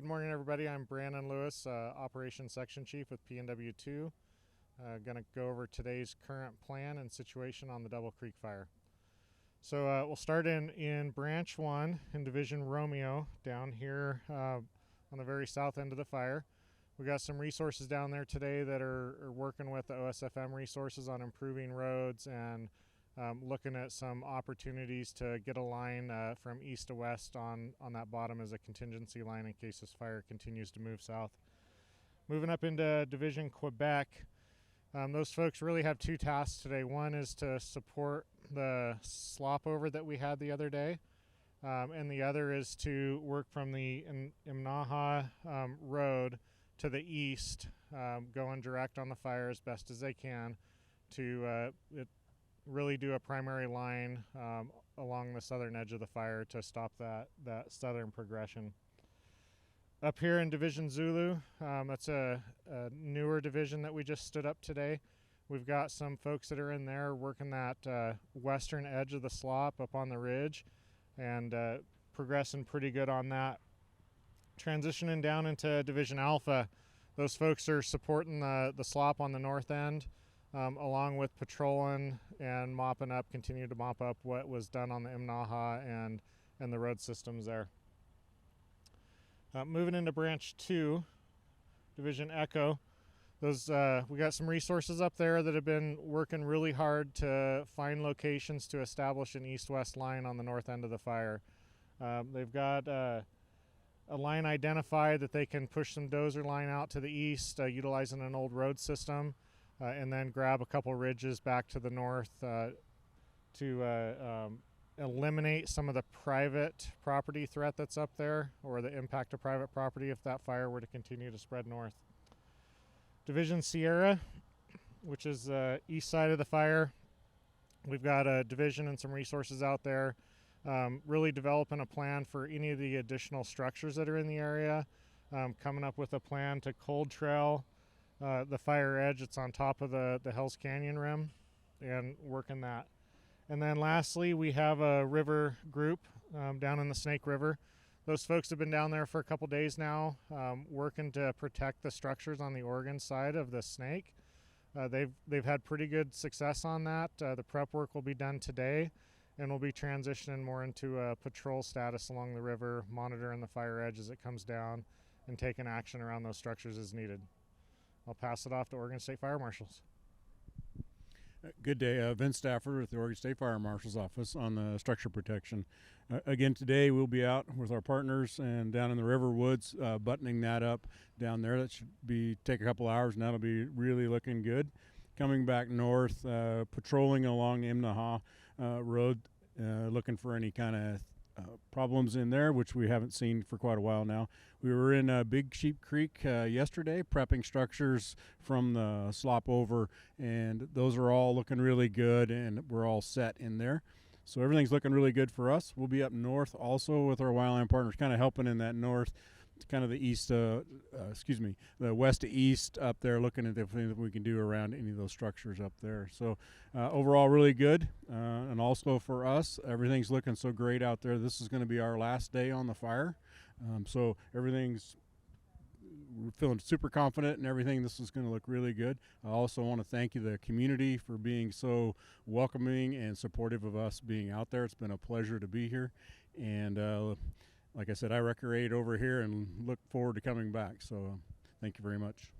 Good morning, everybody. I'm Brandon Lewis, Operations Section Chief with PNW2. Going to go over today's current plan and situation on the Double Creek Fire. So we'll start in Branch 1 in Division Romeo down here on the very south end of the fire. We got some resources down there today that are working with the OSFM resources on improving roads and looking at some opportunities to get a line from east to west on that bottom as a contingency line in case this fire continues to move south. Moving up into Division Quebec, those folks really have two tasks today. One is to support the slop over that we had the other day, and the other is to work from the Imnaha road to the east, going direct on the fire as best as they can to really do a primary line along the southern edge of the fire to stop that southern progression. Up here in Division Zulu, that's a newer division that we just stood up today. We've got some folks that are in there working that western edge of the slop up on the ridge and progressing pretty good on that. Transitioning down into Division Alpha, those folks are supporting the slop on the north end, along with patrolling and mopping up, continue to mop up what was done on the Imnaha and the road systems there. Moving into Branch 2, Division Echo, we got some resources up there that have been working really hard to find locations to establish an east-west line on the north end of the fire. They've got a line identified that they can push some dozer line out to the east utilizing an old road system. And then grab a couple ridges back to the north to eliminate some of the private property threat that's up there, or the impact of private property if that fire were to continue to spread north. Division Sierra, which is the east side of the fire, we've got a division and some resources out there, really developing a plan for any of the additional structures that are in the area, coming up with a plan to cold trail the fire edge that's on top of the Hells Canyon rim and working that. And then lastly, we have a river group down in the Snake River. Those folks have been down there for a couple days now, working to protect the structures on the Oregon side of the Snake. They've had pretty good success on that. The prep work will be done today, and we'll be transitioning more into a patrol status along the river, monitoring the fire edge as it comes down and taking action around those structures as needed. I'll pass it off to Oregon State Fire Marshals. Good day. Vince Stafford with the Oregon State Fire Marshal's Office on the structure protection. Again, today we'll be out with our partners and down in the river woods, buttoning that up down there. That should take a couple hours, and that'll be really looking good. Coming back north, patrolling along the Imnaha road, looking for any kind of problems in there, which we haven't seen for quite a while now. We were in Big Sheep Creek yesterday, prepping structures from the slop over, and those are all looking really good, and we're all set in there. So everything's looking really good for us. We'll be up north also with our wildland partners, kind of helping in that north, kind of the east, the west to east up there, looking at everything that we can do around any of those structures up there. So overall, really good. And also for us, everything's looking so great out there. This is going to be our last day on the fire. So we're feeling super confident and everything. This is going to look really good. I also want to thank you, the community, for being so welcoming and supportive of us being out there. It's been a pleasure to be here. And like I said, I recreate over here and look forward to coming back. So thank you very much.